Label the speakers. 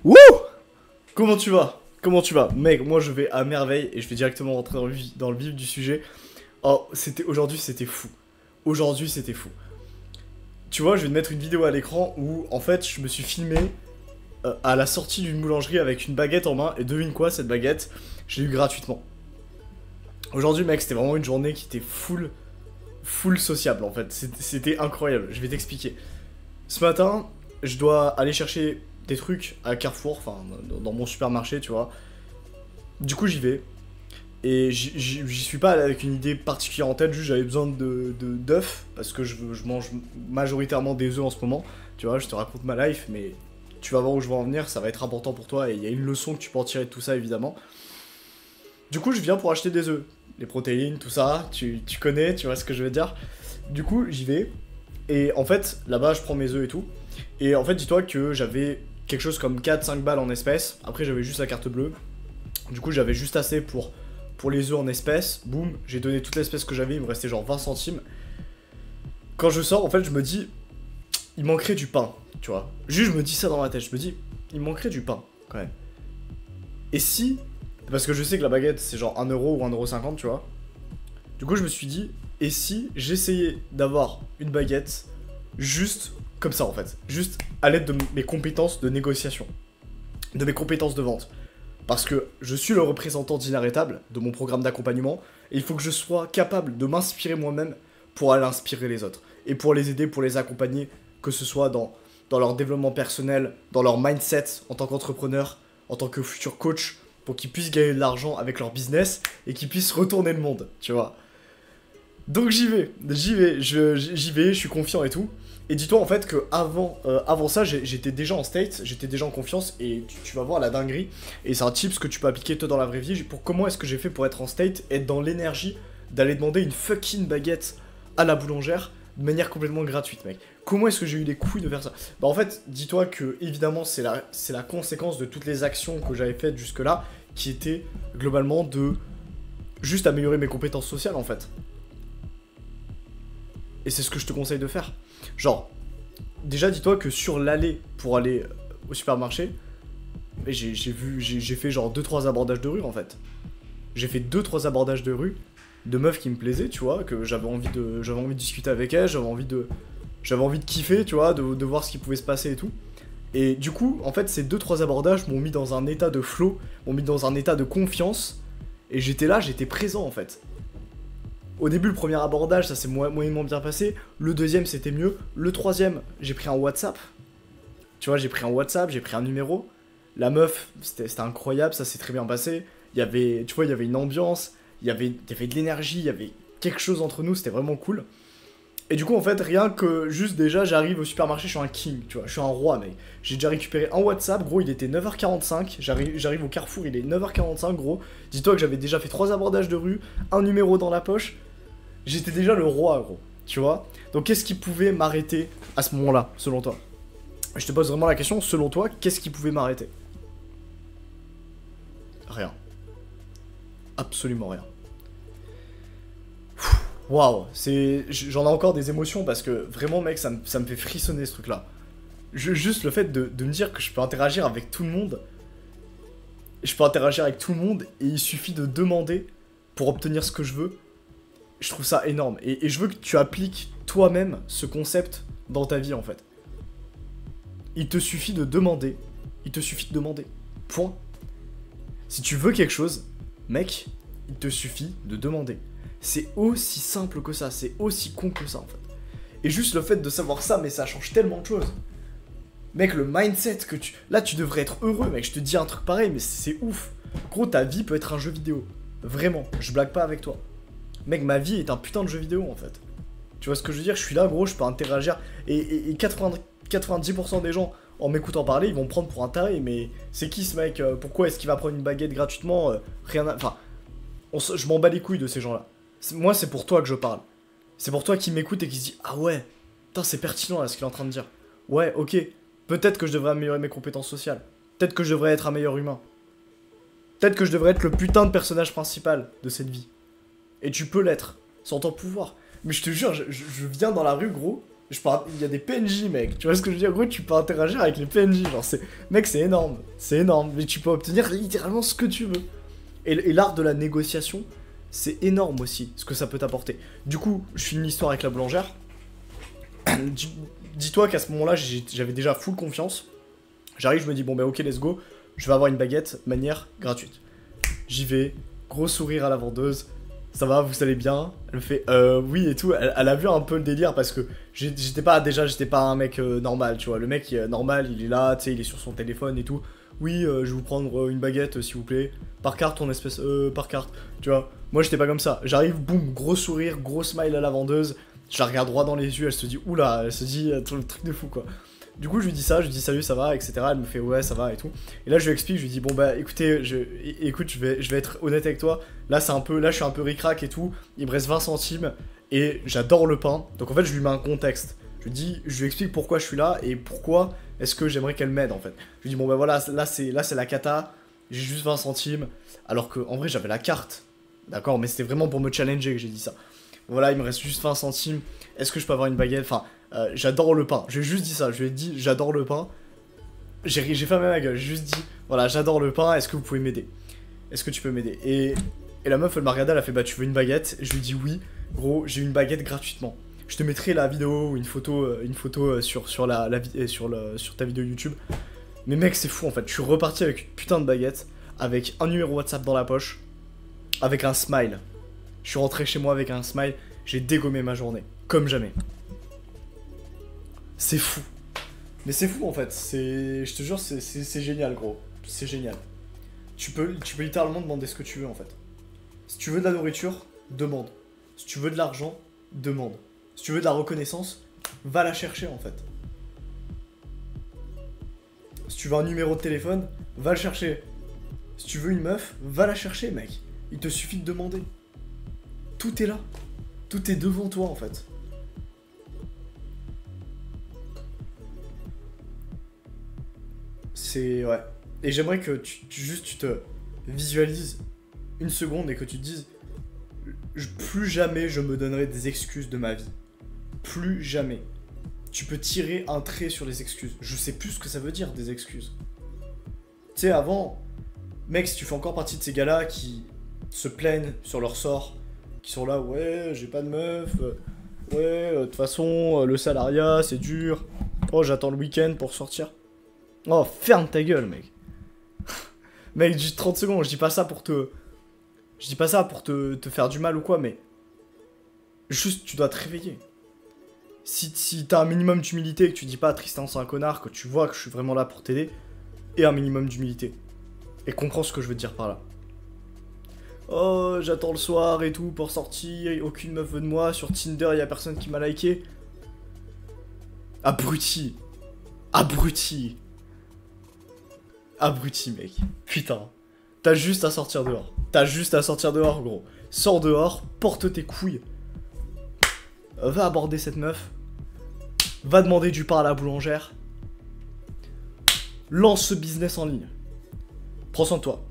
Speaker 1: Wouh! Comment tu vas? Comment tu vas? Mec, moi je vais à merveille et je vais directement rentrer dans le vif du sujet. Oh, aujourd'hui c'était fou. Aujourd'hui c'était fou. Tu vois, je vais te mettre une vidéo à l'écran où en fait je me suis filmé à la sortie d'une boulangerie avec une baguette en main et devine quoi, cette baguette, je l'ai eu gratuitement. Aujourd'hui mec, c'était vraiment une journée qui était full sociable en fait. C'était incroyable, je vais t'expliquer. Ce matin, je dois aller chercher des trucs à Carrefour, enfin dans mon supermarché, tu vois. Du coup, j'y vais. Et j'y suis pas allé avec une idée particulière en tête, juste j'avais besoin d'œufs, parce que je mange majoritairement des œufs en ce moment. Tu vois, je te raconte ma life, mais tu vas voir où je veux en venir, ça va être important pour toi, et il y a une leçon que tu peux en tirer de tout ça, évidemment. Du coup, je viens pour acheter des œufs. Les protéines, tout ça, tu connais, tu vois ce que je veux dire. Du coup, j'y vais, et en fait, là-bas, je prends mes œufs et tout. Et en fait, dis-toi que j'avais quelque chose comme 4-5 balles en espèces. Après, j'avais juste la carte bleue. Du coup, j'avais juste assez pour les œufs en espèces. Boum, j'ai donné toute l'espèce que j'avais. Il me restait genre 20 centimes. Quand je sors, en fait, je me dis, il manquerait du pain, tu vois. Juste, je me dis ça dans ma tête. Je me dis, il manquerait du pain, quand même. Et si, parce que je sais que la baguette, c'est genre 1 euro ou 1,50 €, tu vois. Du coup, je me suis dit, et si j'essayais d'avoir une baguette juste comme ça, en fait. Juste à l'aide de mes compétences de négociation. De mes compétences de vente. Parce que je suis le représentant d'inarrêtable de mon programme d'accompagnement et il faut que je sois capable de m'inspirer moi-même pour aller inspirer les autres. Et pour les aider, pour les accompagner, que ce soit dans leur développement personnel, dans leur mindset en tant qu'entrepreneur, en tant que futur coach, pour qu'ils puissent gagner de l'argent avec leur business et qu'ils puissent retourner le monde, tu vois. Donc j'y vais, je suis confiant et tout. Et dis-toi en fait que avant ça, j'étais déjà en state, j'étais déjà en confiance et tu vas voir la dinguerie. Et c'est un tips que tu peux appliquer toi dans la vraie vie. Pour comment est-ce que j'ai fait pour être en state, être dans l'énergie d'aller demander une fucking baguette à la boulangère de manière complètement gratuite, mec. Comment est-ce que j'ai eu les couilles de faire ça? Bah en fait, dis-toi que évidemment c'est la conséquence de toutes les actions que j'avais faites jusque-là, qui étaient globalement de juste améliorer mes compétences sociales en fait. Et c'est ce que je te conseille de faire. Genre, déjà dis-toi que sur l'allée pour aller au supermarché, j'ai fait genre 2-3 abordages de rue en fait. J'ai fait 2-3 abordages de rue de meufs qui me plaisaient, tu vois, que j'avais envie de discuter avec elles, j'avais envie de kiffer, tu vois, de voir ce qui pouvait se passer et tout. Et du coup, en fait, ces 2-3 abordages m'ont mis dans un état de flow, m'ont mis dans un état de confiance, et j'étais là, j'étais présent en fait. Au début, le premier abordage, ça s'est moyennement bien passé. Le deuxième, c'était mieux. Le troisième, j'ai pris un WhatsApp. Tu vois, j'ai pris un WhatsApp, j'ai pris un numéro. La meuf, c'était incroyable, ça s'est très bien passé. Tu vois, il y avait une ambiance, il y avait de l'énergie, il y avait quelque chose entre nous, c'était vraiment cool. Et du coup, en fait, rien que juste déjà, j'arrive au supermarché, je suis un king, tu vois, je suis un roi, mec. J'ai déjà récupéré un WhatsApp, gros, il était 9h45. J'arrive au Carrefour, il est 9h45, gros. Dis-toi que j'avais déjà fait 3 abordages de rue, un numéro dans la poche. J'étais déjà le roi, gros, tu vois. Donc qu'est-ce qui pouvait m'arrêter à ce moment-là, selon toi? Je te pose vraiment la question, selon toi, qu'est-ce qui pouvait m'arrêter? Rien. Absolument rien. Waouh, j'en ai encore des émotions parce que vraiment, mec, ça me fait frissonner ce truc-là. Juste le fait de me dire que je peux interagir avec tout le monde. Je peux interagir avec tout le monde et il suffit de demander pour obtenir ce que je veux. Je trouve ça énorme. Et je veux que tu appliques toi-même ce concept dans ta vie, en fait. Il te suffit de demander. Il te suffit de demander. Point. Si tu veux quelque chose, mec, il te suffit de demander. C'est aussi simple que ça. C'est aussi con que ça, en fait. Et juste le fait de savoir ça, mais ça change tellement de choses. Mec, le mindset que tu... Là, tu devrais être heureux, mec. Je te dis un truc pareil, mais c'est ouf. Gros, ta vie peut être un jeu vidéo. Vraiment. Je blague pas avec toi. Mec, ma vie est un putain de jeu vidéo en fait. Tu vois ce que je veux dire? Je suis là, gros, je peux interagir. Et 90% des gens, en m'écoutant parler, ils vont me prendre pour un taré. Mais c'est qui ce mec? Pourquoi est-ce qu'il va prendre une baguette gratuitement? Rien à... Enfin, je m'en bats les couilles de ces gens-là. Moi, c'est pour toi que je parle. C'est pour toi qui m'écoute et qui se dit, ah ouais, putain, c'est pertinent là ce qu'il est en train de dire. Ouais, ok, peut-être que je devrais améliorer mes compétences sociales. Peut-être que je devrais être un meilleur humain. Peut-être que je devrais être le putain de personnage principal de cette vie. Et tu peux l'être, sans ton pouvoir. Mais je te jure, je viens dans la rue, gros. Il y a des PNJ, mec. Tu vois ce que je veux dire? Gros, tu peux interagir avec les PNJ. Genre, mec, c'est énorme. C'est énorme. Mais tu peux obtenir littéralement ce que tu veux. Et l'art de la négociation, c'est énorme aussi, ce que ça peut t'apporter. Du coup, je finis l'histoire avec la boulangère. Dis-toi qu'à ce moment-là, j'avais déjà full confiance. J'arrive, je me dis, bon, bah, ok, let's go. Je vais avoir une baguette, manière gratuite. J'y vais, gros sourire à la vendeuse. Ça va, vous allez bien? Elle me fait oui et tout. Elle a vu un peu le délire parce que j'étais pas un mec normal, tu vois. Le mec normal, il est là, tu sais, il est sur son téléphone et tout. Oui, je vais vous prendre une baguette s'il vous plaît. Par carte, ton espèce par carte, tu vois. Moi, j'étais pas comme ça. J'arrive, boum, gros sourire, gros smile à la vendeuse. Je la regarde droit dans les yeux, elle se dit oula, elle se dit le truc de fou quoi. Du coup, je lui dis ça, je lui dis salut, ça va, etc. Elle me fait ouais, ça va et tout. Et là, je lui explique, je lui dis bon bah écoutez, écoute, je vais être honnête avec toi. Là, je suis un peu ric-rac et tout. Il me reste 20 centimes et j'adore le pain. Donc en fait, je lui mets un contexte. Je lui explique pourquoi je suis là et pourquoi est-ce que j'aimerais qu'elle m'aide en fait. Je lui dis bon bah voilà, là c'est la cata. J'ai juste 20 centimes. Alors que en vrai, j'avais la carte. D'accord, mais c'était vraiment pour me challenger que j'ai dit ça. Voilà, il me reste juste 20 centimes. Est-ce que je peux avoir une baguette? Enfin, j'adore le pain. J'ai juste dit ça. Je lui ai dit, j'adore le pain. J'ai fermé ma gueule. J'ai juste dit, voilà, j'adore le pain. Est-ce que vous pouvez m'aider? Est-ce que tu peux m'aider? Et la meuf, elle m'a regardé. Elle a fait, bah, tu veux une baguette? Je lui ai dit, oui. Gros, j'ai une baguette gratuitement. Je te mettrai la vidéo ou une photo sur ta vidéo YouTube. Mais mec, c'est fou en fait. Je suis reparti avec une putain de baguette, avec un numéro WhatsApp dans la poche, avec un smile. Je suis rentré chez moi avec un smile, j'ai dégommé ma journée, comme jamais. C'est fou. Mais c'est fou en fait, je te jure, c'est génial gros, c'est génial. Tu peux littéralement demander ce que tu veux en fait. Si tu veux de la nourriture, demande. Si tu veux de l'argent, demande. Si tu veux de la reconnaissance, va la chercher en fait. Si tu veux un numéro de téléphone, va le chercher. Si tu veux une meuf, va la chercher mec. Il te suffit de demander. Tout est là. Tout est devant toi en fait. Ouais. Et j'aimerais que tu te visualises une seconde et que tu te dises plus jamais je me donnerai des excuses de ma vie. Plus jamais. Tu peux tirer un trait sur les excuses. Je sais plus ce que ça veut dire des excuses. Tu sais, avant, mec, si tu fais encore partie de ces gars-là qui se plaignent sur leur sort, qui sont là, ouais, j'ai pas de meuf, ouais, de toute façon, le salariat, c'est dur. Oh, j'attends le week-end pour sortir. Oh, ferme ta gueule, mec. Mec, juste 30 secondes, je dis pas ça pour te faire du mal ou quoi, mais juste, tu dois te réveiller. Si t'as un minimum d'humilité et que tu dis pas Tristan c'est un connard, que tu vois que je suis vraiment là pour t'aider, et un minimum d'humilité. Et comprends ce que je veux te dire par là. Oh, j'attends le soir et tout pour sortir, aucune meuf veut de moi, sur Tinder y a personne qui m'a liké. Abruti. Abruti. Abruti, mec. Putain. T'as juste à sortir dehors. T'as juste à sortir dehors, gros. Sors dehors, porte tes couilles. Va aborder cette meuf. Va demander du pain à la boulangère. Lance ce business en ligne. Prends soin de toi.